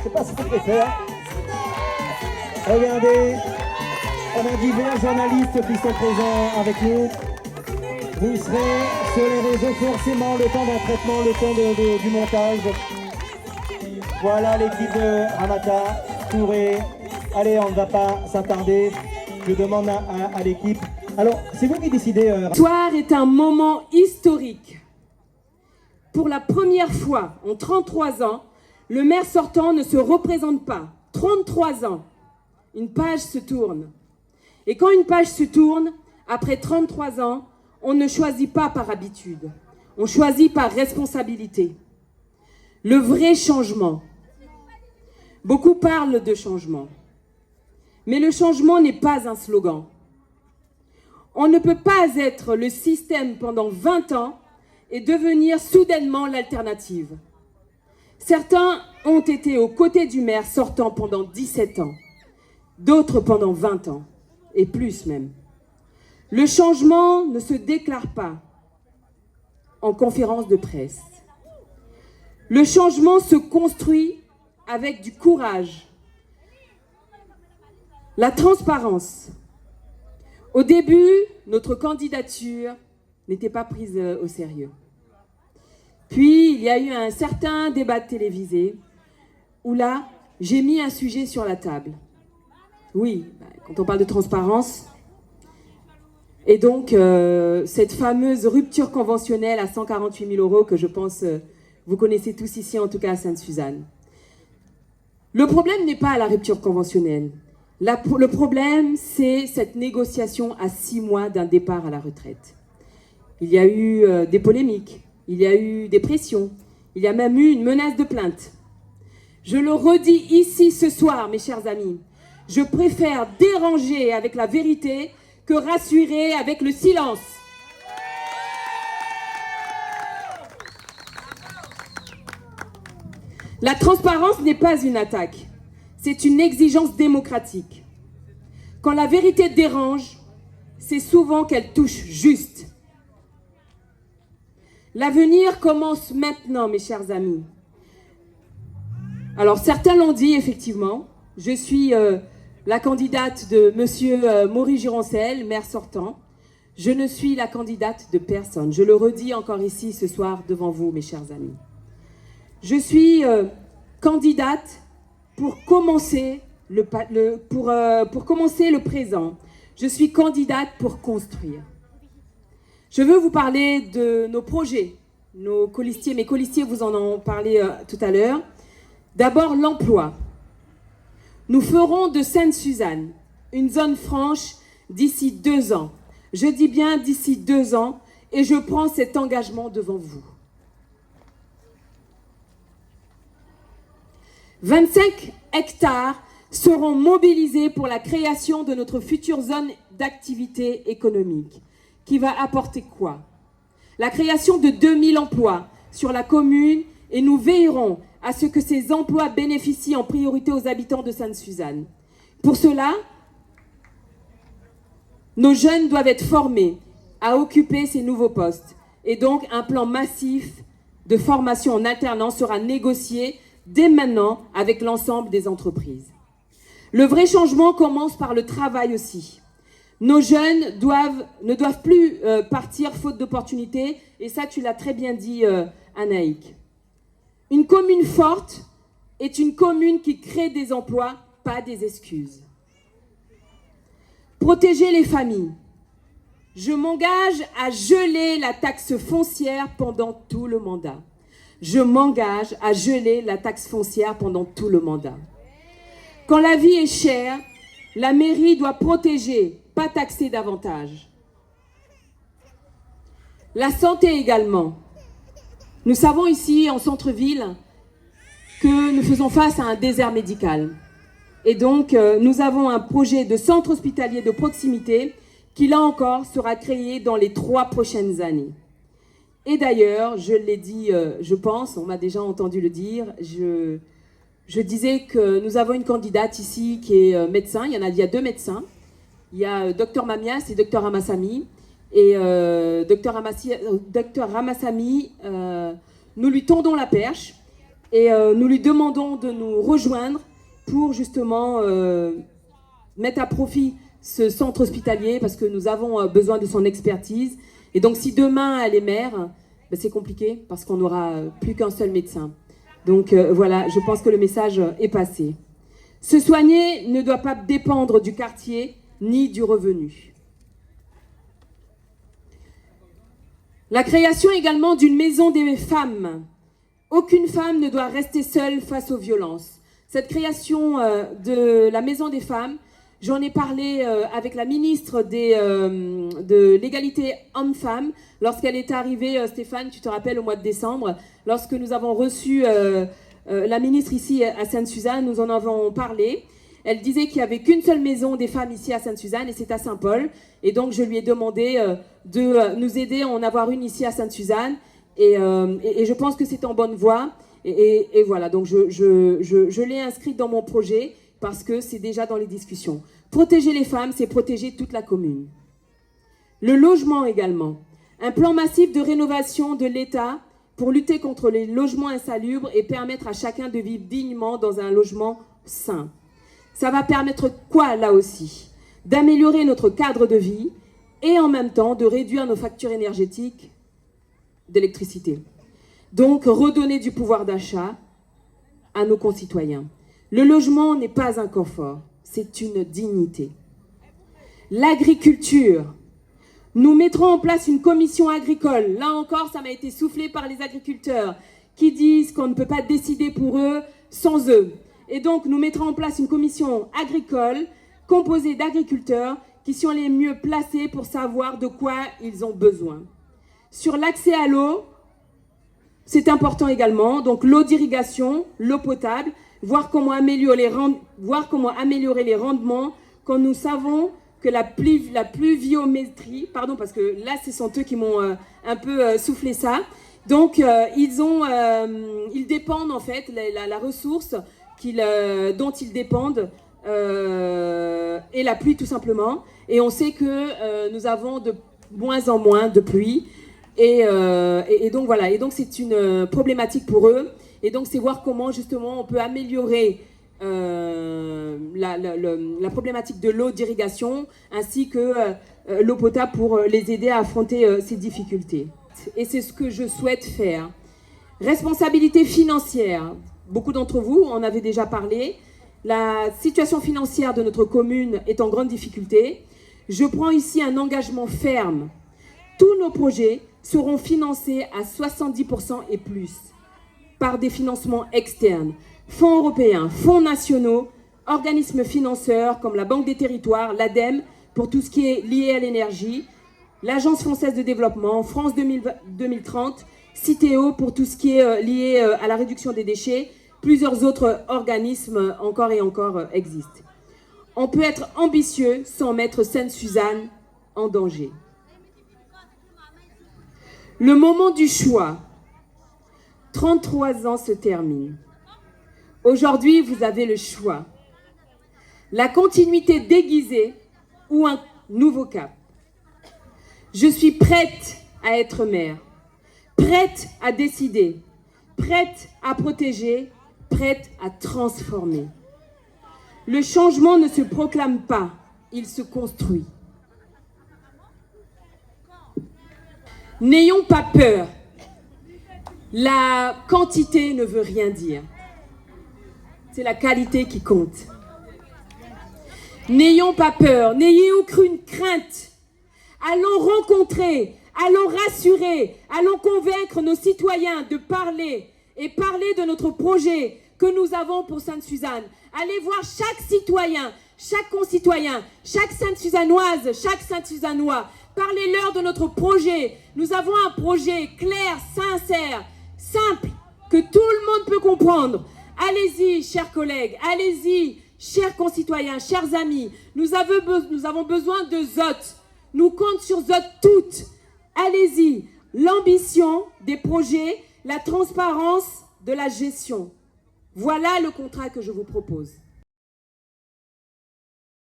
sais pas ce que je vais faire. Regardez, on a divers journalistes qui sont présents avec nous. Vous serez sur les réseaux forcément le temps d'un traitement, le temps du montage. Voilà l'équipe de Ramata, Touré. Allez, on ne va pas s'attarder. Je demande à l'équipe. Alors, c'est vous qui décidez. Ce soir est un moment historique. Pour la première fois en 33 ans, le maire sortant ne se représente pas. 33 ans. Une page se tourne. Et quand une page se tourne, après 33 ans, on ne choisit pas par habitude. On choisit par responsabilité. Le vrai changement. Beaucoup parlent de changement. Mais le changement n'est pas un slogan. On ne peut pas être le système pendant 20 ans et devenir soudainement l'alternative. Certains ont été aux côtés du maire sortant pendant 17 ans, d'autres pendant 20 ans, et plus même. Le changement ne se déclare pas en conférence de presse. Le changement se construit avec du courage, la transparence. Au début, notre candidature n'était pas prise au sérieux. Puis, il y a eu un certain débat télévisé où là, j'ai mis un sujet sur la table. Oui, quand on parle de transparence, et donc cette fameuse rupture conventionnelle à 148 000 € que je pense vous connaissez tous ici, en tout cas à Sainte-Suzanne. Le problème n'est pas la rupture conventionnelle. Le problème, c'est cette négociation à 6 mois d'un départ à la retraite. Il y a eu des polémiques, il y a eu des pressions, il y a même eu une menace de plainte. Je le redis ici ce soir, mes chers amis, je préfère déranger avec la vérité que rassurer avec le silence. La transparence n'est pas une attaque, c'est une exigence démocratique. Quand la vérité dérange, c'est souvent qu'elle touche juste. L'avenir commence maintenant, mes chers amis. Alors, certains l'ont dit, effectivement. Je suis la candidate de monsieur Maurice Gironcel, maire sortant. Je ne suis la candidate de personne. Je le redis encore ici ce soir devant vous, mes chers amis. Je suis candidate pour commencer pour commencer le présent. Je suis candidate pour construire. Je veux vous parler de nos projets, nos colistiers. Mes colistiers vous en ont parlé tout à l'heure. D'abord, l'emploi. Nous ferons de Sainte-Suzanne une zone franche d'ici 2 ans. Je dis bien d'ici 2 ans et je prends cet engagement devant vous. 25 hectares seront mobilisés pour la création de notre future zone d'activité économique. Qui va apporter quoi? La création de 2000 emplois sur la commune et nous veillerons à ce que ces emplois bénéficient en priorité aux habitants de Sainte-Suzanne. Pour cela, nos jeunes doivent être formés à occuper ces nouveaux postes. Et donc, un plan massif de formation en alternance sera négocié dès maintenant avec l'ensemble des entreprises. Le vrai changement commence par le travail aussi. Nos jeunes ne doivent plus partir faute d'opportunités, et ça tu l'as très bien dit Anaïk. Une commune forte est une commune qui crée des emplois, pas des excuses. Protéger les familles. Je m'engage à geler la taxe foncière pendant tout le mandat. Je m'engage à geler la taxe foncière pendant tout le mandat. Quand la vie est chère, la mairie doit protéger, pas taxer davantage. La santé également. Nous savons ici, en centre-ville, que nous faisons face à un désert médical. Et donc, nous avons un projet de centre hospitalier de proximité qui, là encore, sera créé dans les 3 prochaines années. Et d'ailleurs, je l'ai dit, je pense, on m'a déjà entendu le dire, je disais que nous avons une candidate ici qui est médecin. Il y a 2 médecins. Il y a Dr Mamias et Dr Ramassamy. Et Dr Ramassamy, nous lui tendons la perche. Et nous lui demandons de nous rejoindre pour justement mettre à profit ce centre hospitalier parce que nous avons besoin de son expertise. Et donc si demain elle est maire, ben, c'est compliqué parce qu'on n'aura plus qu'un seul médecin. Donc voilà, je pense que le message est passé. Se soigner ne doit pas dépendre du quartier ni du revenu. La création également d'une maison des femmes. Aucune femme ne doit rester seule face aux violences. Cette création de la maison des femmes, j'en ai parlé avec la ministre de l'égalité homme-femme lorsqu'elle est arrivée, Stéphane, tu te rappelles, au mois de décembre, lorsque nous avons reçu la ministre ici à Sainte-Suzanne, nous en avons parlé. Elle disait qu'il n'y avait qu'une seule maison des femmes ici à Sainte-Suzanne et c'est à Saint-Paul. Et donc je lui ai demandé de nous aider à en avoir une ici à Sainte-Suzanne. Et je pense que c'est en bonne voie. Et voilà, donc je l'ai inscrite dans mon projet parce que c'est déjà dans les discussions. Protéger les femmes, c'est protéger toute la commune. Le logement également. Un plan massif de rénovation de l'État pour lutter contre les logements insalubres et permettre à chacun de vivre dignement dans un logement sain. Ça va permettre quoi là aussi? D'améliorer notre cadre de vie et en même temps de réduire nos factures énergétiques d'électricité. Donc redonner du pouvoir d'achat à nos concitoyens. Le logement n'est pas un confort, c'est une dignité. L'agriculture. Nous mettrons en place une commission agricole. Là encore, ça m'a été soufflé par les agriculteurs qui disent qu'on ne peut pas décider pour eux sans eux. Et donc, nous mettrons en place une commission agricole composée d'agriculteurs qui sont les mieux placés pour savoir de quoi ils ont besoin. Sur l'accès à l'eau, c'est important également. Donc, l'eau d'irrigation, l'eau potable, voir comment améliorer les rendements quand nous savons que la pluviométrie, pardon, parce que là, ce sont eux qui m'ont un peu soufflé ça. Donc, ils dépendent en fait, la ressource dont ils dépendent est la pluie tout simplement. Et on sait que nous avons de moins en moins de pluie. Et donc voilà, et donc c'est une problématique pour eux. Et donc c'est voir comment justement on peut améliorer la problématique de l'eau d'irrigation ainsi que l'eau potable pour les aider à affronter ces difficultés. Et c'est ce que je souhaite faire. Responsabilité financière. Beaucoup d'entre vous en avez déjà parlé. La situation financière de notre commune est en grande difficulté. Je prends ici un engagement ferme. Tous nos projets seront financés à 70% et plus par des financements externes, fonds européens, fonds nationaux, organismes financeurs comme la Banque des Territoires, l'ADEME pour tout ce qui est lié à l'énergie, l'Agence française de développement, France 2030, Citeo pour tout ce qui est lié à la réduction des déchets. Plusieurs autres organismes encore et encore existent. On peut être ambitieux sans mettre Sainte-Suzanne en danger. Le moment du choix. 33 ans se termine. Aujourd'hui, vous avez le choix. La continuité déguisée ou un nouveau cap. Je suis prête à être mère, prête à décider, prête à protéger, prête à transformer. Le changement ne se proclame pas, il se construit. N'ayons pas peur. La quantité ne veut rien dire. C'est la qualité qui compte. N'ayons pas peur, n'ayez aucune crainte. Allons rencontrer, allons rassurer, allons convaincre nos citoyens de parler et parler de notre projet que nous avons pour Sainte-Suzanne. Allez voir chaque citoyen, chaque concitoyen, chaque Sainte-Suzannoise, chaque Sainte-Suzannois. Parlez-leur de notre projet. Nous avons un projet clair, sincère, simple, que tout le monde peut comprendre. Allez-y, chers collègues, allez-y, chers concitoyens, chers amis. Nous avons besoin de Zot. Nous comptons sur Zot toutes. Allez-y, l'ambition des projets, la transparence de la gestion. Voilà le contrat que je vous propose.